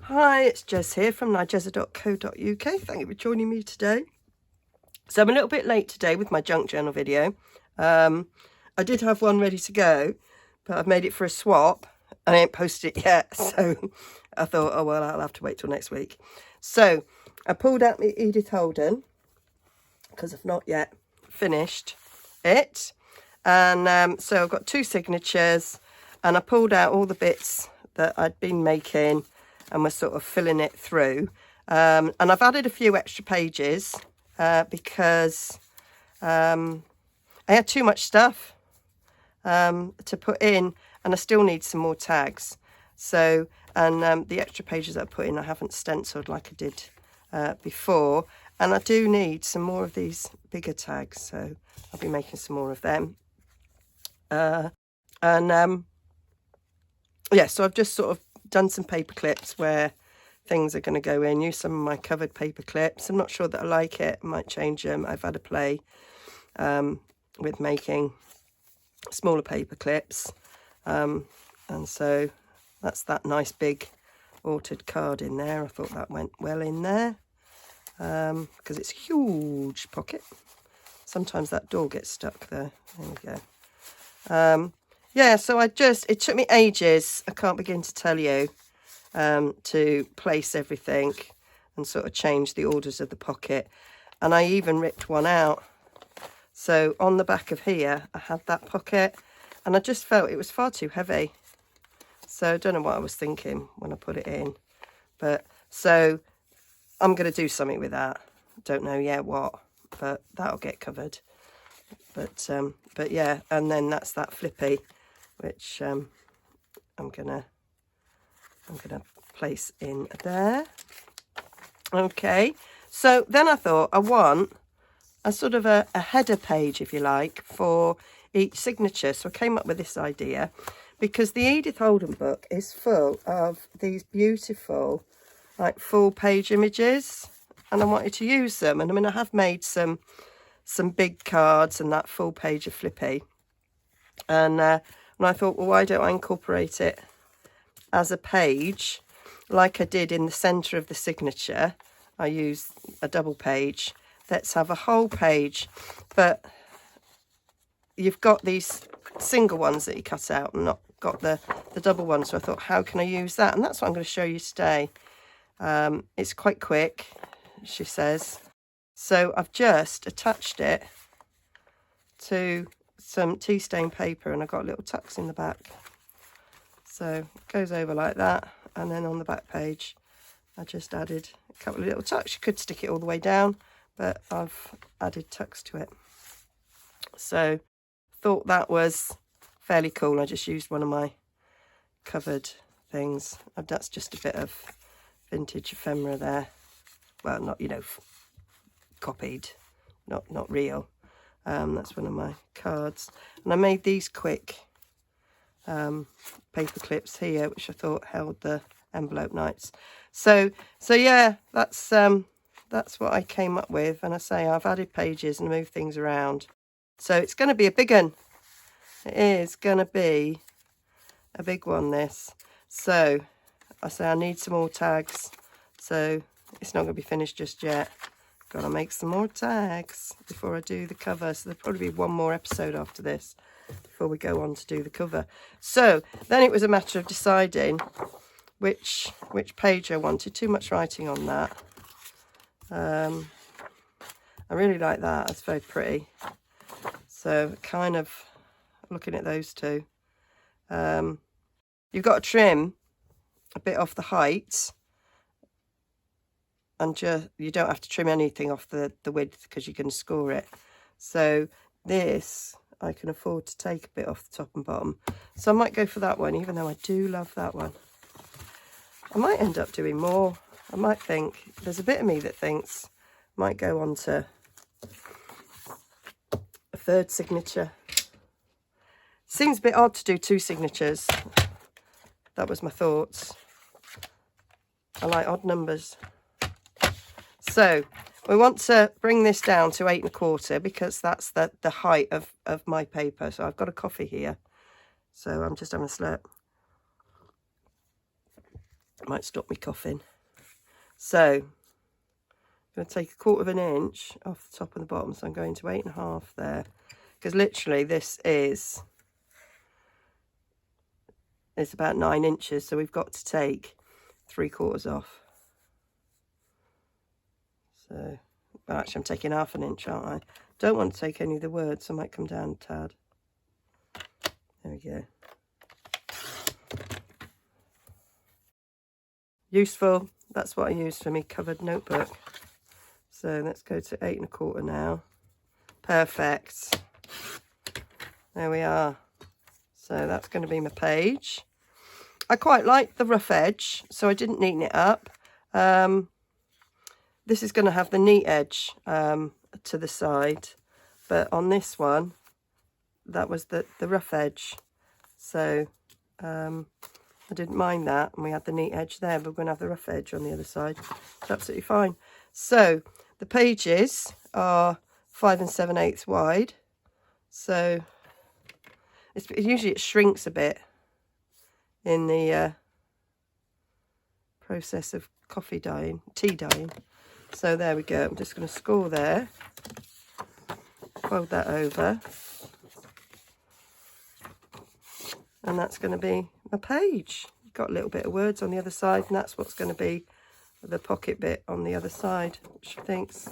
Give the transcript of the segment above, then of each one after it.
Hi, it's Jez here from Nigezza.co.uk. Thank you for joining me today. So I'm a little bit late today with my junk journal video. I did have one ready to go, but I've made it for a swap and I ain't posted it yet. So I thought, oh well, I'll have to wait till next week. So I pulled out my Edith Holden because I've not yet finished it. And so I've got two signatures and I pulled out all the bits that I'd been making and we're sort of filling it through. And I've added a few extra pages because I had too much stuff to put in and I still need some more tags. So, and the extra pages that I put in, I haven't stenciled like I did before. And I do need some more of these bigger tags, so I'll be making some more of them. Yeah, so I've just sort of done some paper clips where things are going to go in. Use some of my covered paper clips. I'm not sure that I like it. I might change them. I've had a play with making smaller paper clips. And so that's that nice big altered card in there. I thought that went well in there because it's a huge pocket. Sometimes that door gets stuck there. There we go. Yeah, so it took me ages, I can't begin to tell you, to place everything and sort of change the orders of the pocket. And I even ripped one out. So on the back of here, I had that pocket and I just felt it was far too heavy. So I don't know what I was thinking when I put it in. But so I'm going to do something with that. Don't know yet what, but that'll get covered. But yeah, and then that's that flippy, which I'm gonna place in there. Okay, so then I thought I want a sort of a header page, if you like, for each signature. So I came up with this idea because the Edith Holden book is full of these beautiful like full page images and I wanted to use them. And I mean, I have made some big cards and that full page of flippy. And I thought, well, why don't I incorporate it as a page like I did in the centre of the signature. I used a double page. Let's have a whole page. But you've got these single ones that you cut out and not got the double ones. So I thought, how can I use that? And that's what I'm going to show you today. It's quite quick, she says. So I've just attached it to some tea stain paper and I've got little tucks in the back. So it goes over like that. And then on the back page, I just added a couple of little tucks. You could stick it all the way down, but I've added tucks to it. So thought that was fairly cool. I just used one of my covered things. That's just a bit of vintage ephemera there. Well, not, copied, not real. That's one of my cards. And I made these quick paper clips here, which I thought held the envelope nice. So yeah, that's what I came up with. And I say I've added pages and moved things around. So it's going to be a big one. It is going to be a big one, this. So I say I need some more tags. So it's not going to be finished just yet. Got to make some more tags before I do the cover. So there'll probably be one more episode after this before we go on to do the cover. So then it was a matter of deciding which page I wanted. Too much writing on that. I really like that. That's very pretty. So kind of looking at those two. You've got to trim a bit off the height. And you don't have to trim anything off the width because you can score it. So this, I can afford to take a bit off the top and bottom. So I might go for that one, even though I do love that one. I might end up doing more. I might think, there's a bit of me that thinks I might go on to a third signature. Seems a bit odd to do two signatures. That was my thoughts. I like odd numbers. So we want to bring this down to 8 1/4 because that's the height of my paper. So I've got a coffee here. So I'm just having a slurp. Might stop me coughing. So I'm going to take 1/4 inch off the top and the bottom, so I'm going to 8.5 there, because literally this is it's about 9 inches, so we've got to take 3/4 off. So, well, actually I'm taking 1/2 inch, aren't I? Don't want to take any of the words, so I might come down a tad. There we go. Useful. That's what I use for my covered notebook. So let's go to 8.25 now. Perfect. There we are. So that's going to be my page. I quite like the rough edge, so I didn't neaten it up. This is going to have the neat edge to the side, but on this one, that was the rough edge. So I didn't mind that, and we had the neat edge there, but we're going to have the rough edge on the other side. It's absolutely fine. So the pages are 5 7/8 wide. So usually it shrinks a bit in the process of tea dyeing. So there we go. I'm just going to score there, fold that over, and that's going to be a page. Got a little bit of words on the other side, and that's what's going to be the pocket bit on the other side, which I think's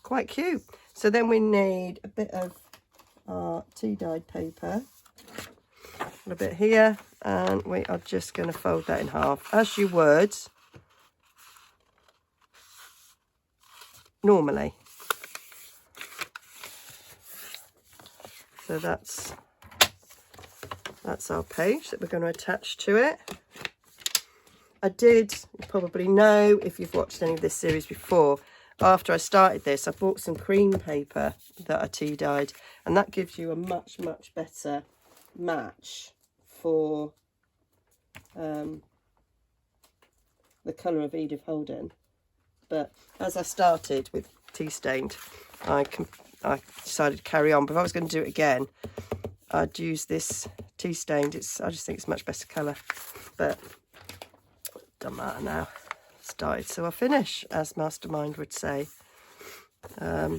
quite cute. So then we need a bit of our tea dyed paper, a bit here, and we are just going to fold that in half, as you would normally. So that's our page that we're going to attach to it. I did, you probably know if you've watched any of this series before, after I started this, I bought some cream paper that I tea dyed, and that gives you a much better match for the colour of Edith Holden. But as I started with tea stained, I decided to carry on. But if I was going to do it again, I'd use this tea stained. I just think it's much better colour. But it doesn't matter now. Started, so I'll finish, as Mastermind would say.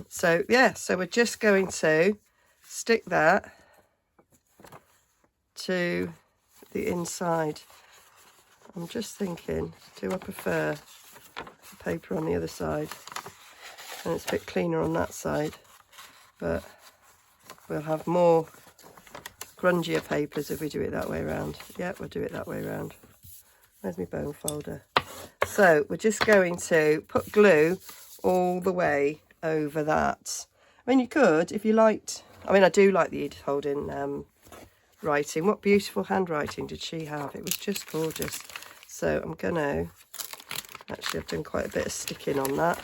So yeah, so we're just going to stick that to the inside. I'm just thinking, do I prefer the paper on the other side? And it's a bit cleaner on that side, but we'll have more grungier papers if we do it that way around. Yeah, we'll do it that way around. Where's my bone folder? So we're just going to put glue all the way over that. I mean, you could, if you liked, I mean, I do like the Edith Holden writing. What beautiful handwriting did she have? It was just gorgeous. So I'm going to, actually I've done quite a bit of sticking on that.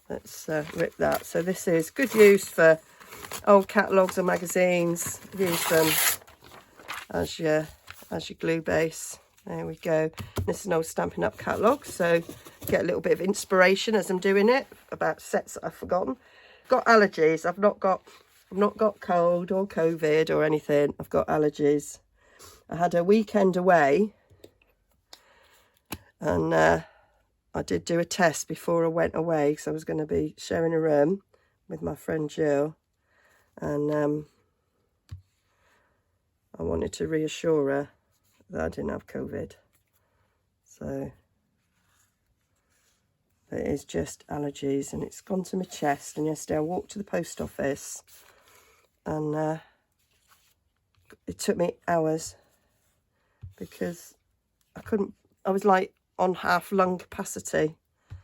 Let's rip that. So this is good use for old catalogues or magazines. Use them as your glue base. There we go. This is an old Stampin' Up catalogue, so get a little bit of inspiration as I'm doing it about sets that I've forgotten. Got allergies. I've not got cold or COVID or anything. I've got allergies. I had a weekend away, and I did do a test before I went away, because I was going to be sharing a room with my friend Jill, and I wanted to reassure her that I didn't have COVID. So it is just allergies, and it's gone to my chest. And yesterday I walked to the post office, and it took me hours because I was like on half lung capacity, a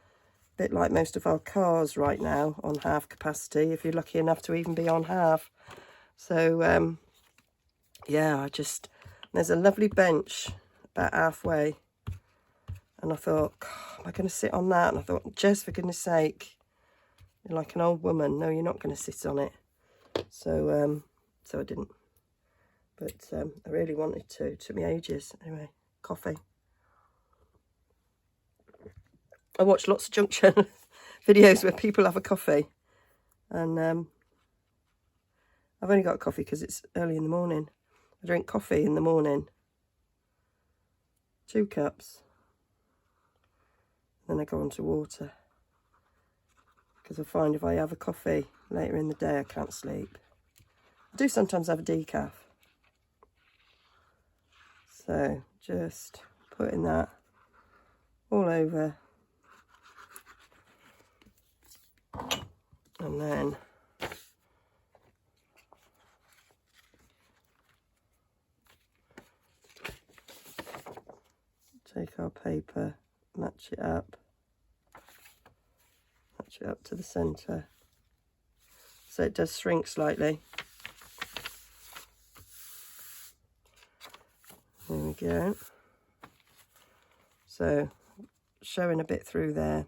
bit like most of our cars right now, on half capacity, if you're lucky enough to even be on half. So yeah, there's a lovely bench about halfway, and I thought, God, am I going to sit on that? And I thought, Jez, for goodness sake, you're like an old woman. No, you're not going to sit on it. So I didn't. But I really wanted to. It took me ages. Anyway, coffee. I watch lots of junk journal videos where people have a coffee. And I've only got a coffee because it's early in the morning. I drink coffee in the morning. 2 cups. Then I go on to water. Because I find if I have a coffee later in the day, I can't sleep. I do sometimes have a decaf. So just putting that all over. And then take our paper, match it up to the centre. So it does shrink slightly. There we go. So showing a bit through there,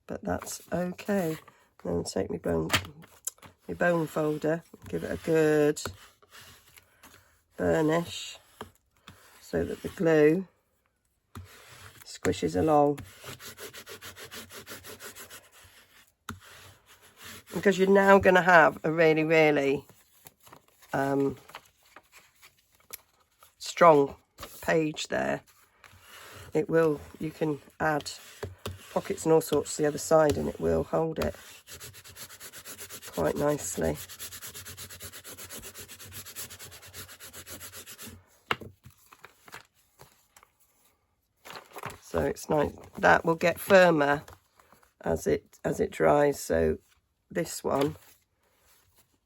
but that's okay. Then I'll take my bone folder, give it a good burnish so that the glue squishes along. Because you're now going to have a really, really strong page there. It will, you can add pockets and all sorts to the other side and it will hold it quite nicely. So it's nice. That will get firmer as it dries. So this one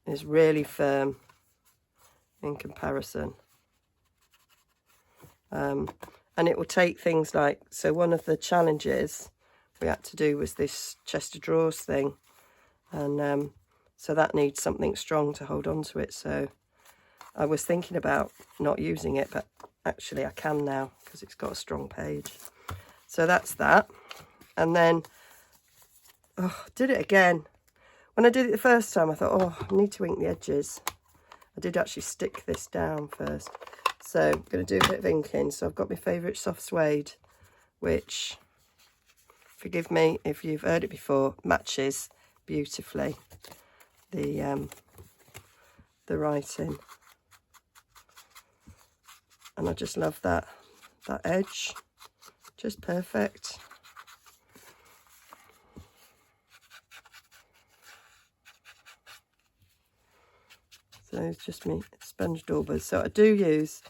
is really firm in comparison. And it will take things like, so one of the challenges we had to do was this chest of drawers thing. And so that needs something strong to hold on to it. So I was thinking about not using it, but actually I can now because it's got a strong page. So that's that. And then, oh, did it again. When I did it the first time, I thought, oh, I need to ink the edges. I did actually stick this down first. So I'm going to do a bit of inking. So I've got my favourite soft suede, which, forgive me if you've heard it before, matches beautifully the writing. And I just love that edge. Just perfect. So it's just me sponge daubers. So I do use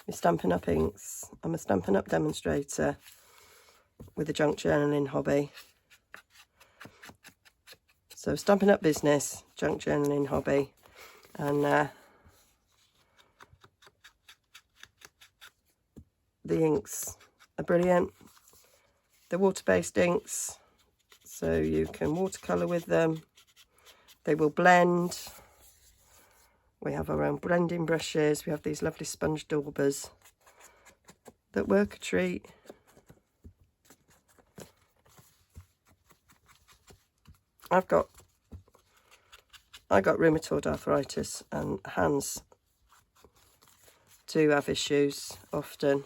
my Stampin Up Inks. I'm a Stampin Up demonstrator with a junk journaling hobby. So Stampin Up business, junk journaling hobby. And the inks are brilliant. They're water-based inks, so you can watercolour with them. They will blend. We have our own blending brushes. We have these lovely sponge daubers that work a treat. I got rheumatoid arthritis and hands do have issues often.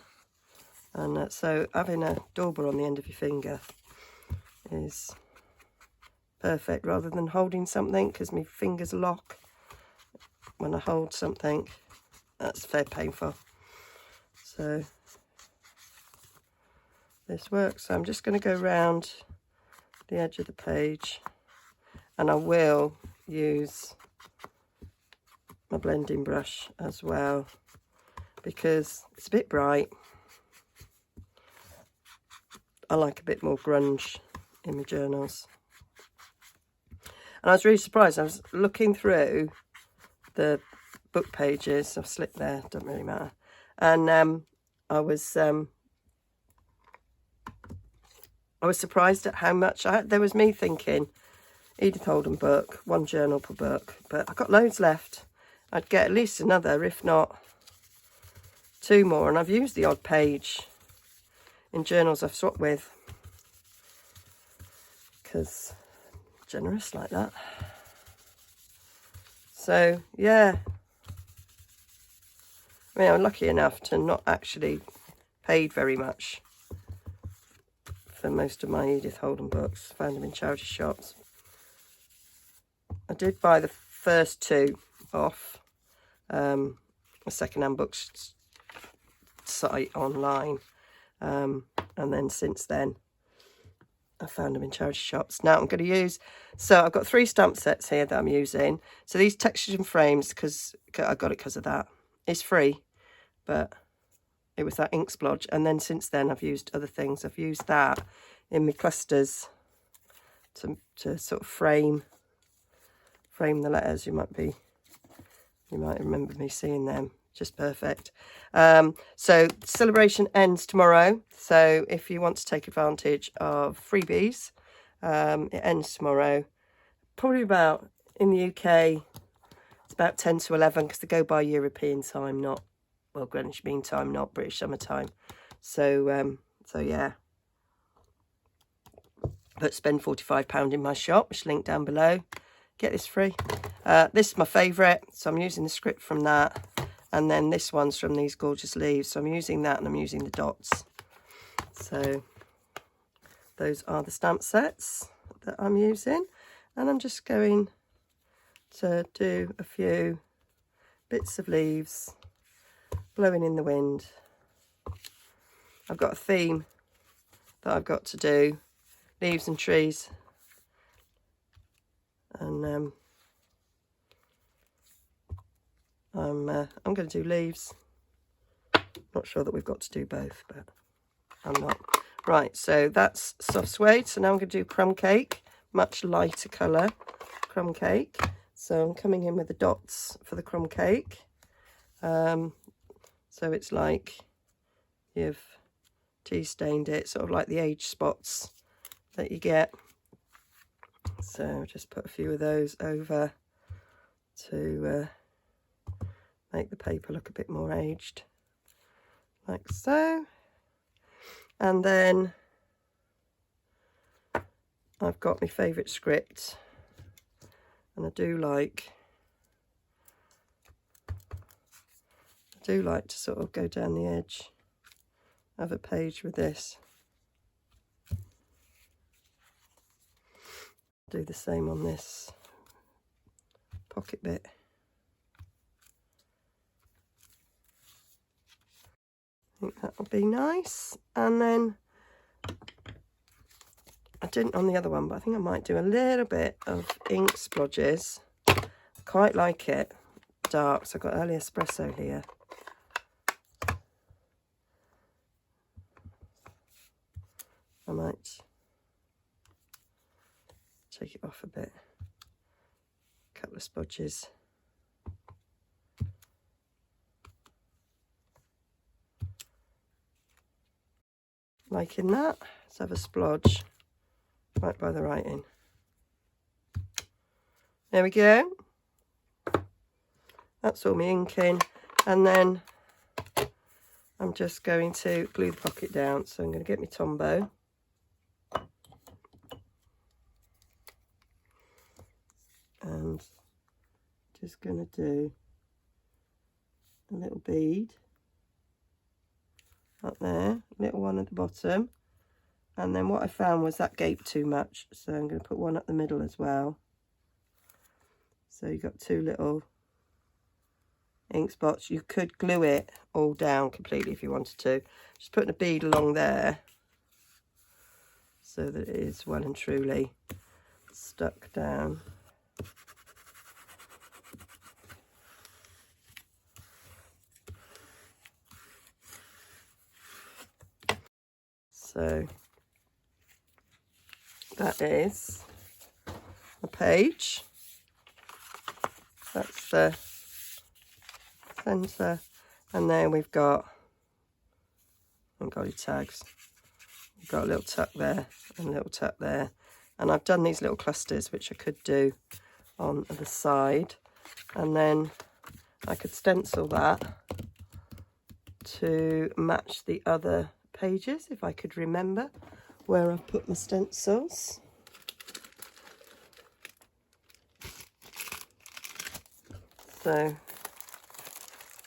And so having a dauber on the end of your finger is perfect rather than holding something, because my fingers lock when I hold something. That's very painful. So this works. So I'm just going to go round the edge of the page, and I will use my blending brush as well because it's a bit bright. I like a bit more grunge in my journals. And I was really surprised. I was looking through the book pages. I've slipped there, doesn't really matter. And I was surprised at how much there was me thinking Edith Holden book, one journal per book, but I've got loads left. I'd get at least another, if not 2 more, and I've used the odd page in journals I've swapped with, because generous like that. So yeah, I mean, I'm lucky enough to not actually paid very much for most of my Edith Holden books. Found them in charity shops. I did buy the first 2 off a second-hand books site online. And then since then, I found them in charity shops. Now I'm going to use, so I've got 3 stamp sets here that I'm using. So these textures and frames, because I got it because of that. It's free, but it was that ink splodge. And then since then I've used other things. I've used that in my clusters to sort of frame the letters. You might remember me seeing them. Just perfect. So celebration ends tomorrow. So if you want to take advantage of freebies, it ends tomorrow. Probably about, in the UK, it's about 10 to 11 because they go by European time, not, well, Greenwich Mean Time, not British Summer Time. So, yeah. But spend £45 in my shop, which is linked down below. Get this free. This is my favourite, so I'm using the script from that. And then this one's from these gorgeous leaves. So I'm using that and I'm using the dots. So those are the stamp sets that I'm using. And I'm just going to do a few bits of leaves blowing in the wind. I've got a theme that I've got to do. Leaves and trees. And I'm going to do leaves. Not sure that we've got to do both, but I'm not. Right, so that's soft suede. So now I'm going to do crumb cake, much lighter colour crumb cake. So I'm coming in with the dots for the crumb cake. So it's like you've tea stained it, sort of like the age spots that you get. So just put a few of those over to make the paper look a bit more aged, like so. And then I've got my favourite script, and I do like to sort of go down the edge of a page with this. Do the same on this pocket bit. I think that will be nice. And then I didn't on the other one, but I think I might do a little bit of ink splodges. Quite like it dark, so I've got early espresso here. I might take it off a bit. A couple of splodges. Liking that. Let's have a splodge right by the writing. There we go. That's all my ink in. And then I'm just going to glue the pocket down. So I'm going to get my Tombow. And just going to do a little bead up there, little one at the bottom. And then what I found was that gaped too much, so I'm going to put one up the middle as well. So you've got 2 little ink spots. You could glue it all down completely if you wanted to. Just putting a bead along there so that it is well and truly stuck down. So that is a page. That's the centre. And then we've got, I haven't got any tags. We've got a little tuck there and a little tuck there. And I've done these little clusters, which I could do on the side. And then I could stencil that to match the other pages, if I could remember where I've put my stencils. So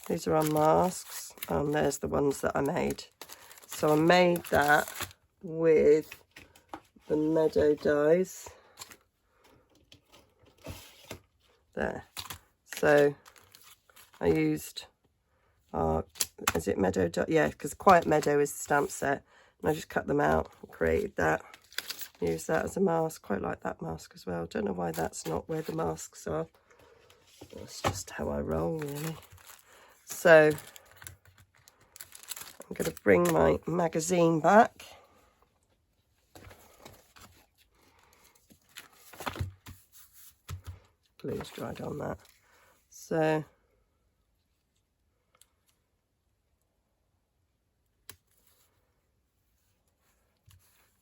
these are on masks, and there's the ones that I made. So I made that with the Meadow dies there. So I used is it Meadow? Yeah, because Quiet Meadow is the stamp set. And I just cut them out and created that. use that as a mask. Quite like that mask as well. Don't know why that's not where the masks are. That's just how I roll, really. So I'm going to bring my magazine back. Glue's dried on that. So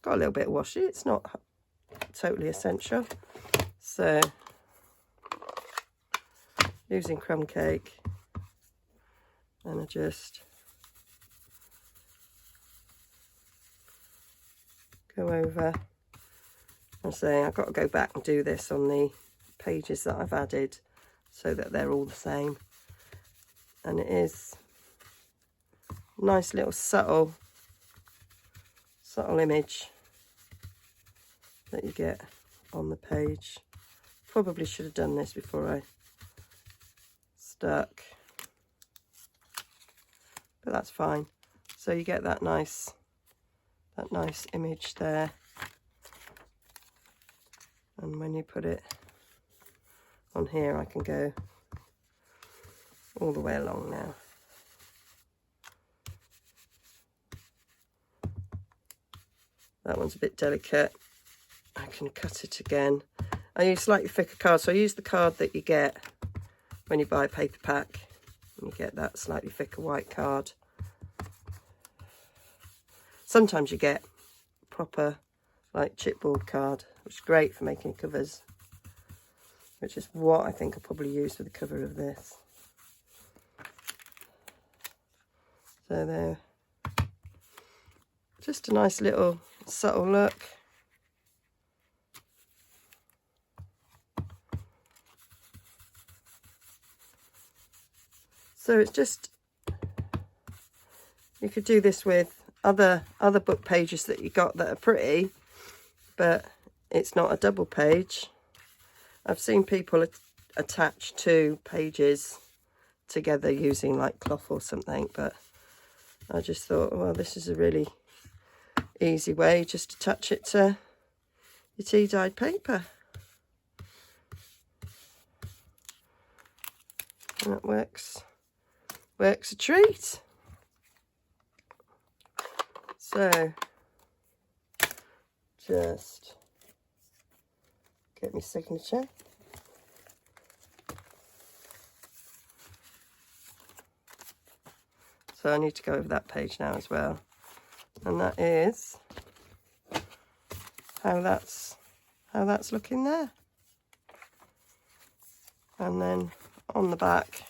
got a little bit of washi. It's not totally essential. So using crumb cake, and I just go over and say I've got to go back and do this on the pages that I've added so that they're all the same. And it is a nice little subtle image that you get on the page. Probably should have done this before I stuck, but that's fine. So you get that nice image there, and when you put it on here, I can go all the way along now. That one's a bit delicate. I can cut it again. I use slightly thicker card, so I use the card that you get when you buy a paper pack. You get that slightly thicker white card. Sometimes you get proper like chipboard card, which is great for making covers, which is what I think I'll probably use for the cover of this. So there, just a nice little subtle look. So it's just, you could do this with other book pages that you got that are pretty, but it's not a double page. I've seen people attach two pages together using like cloth or something, but I just thought, well, this is a really easy way. Just attach it to your tea-dyed paper. And that works a treat. So just get my signature. So I need to go over that page now as well. And that is how that's looking there. And then on the back,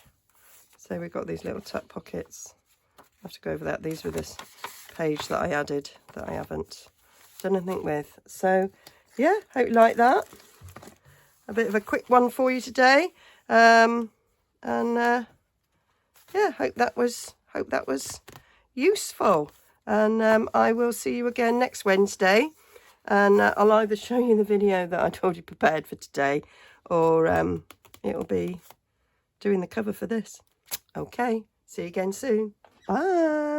so we've got these little tuck pockets. I have to go over that. These were this page that I added that I haven't done anything with. So yeah, hope you like that. A bit of a quick one for you today. Yeah, hope that was useful. And I will see you again next Wednesday. And I'll either show you the video that I'd already prepared for today, or it'll be doing the cover for this. Okay, see you again soon. Bye.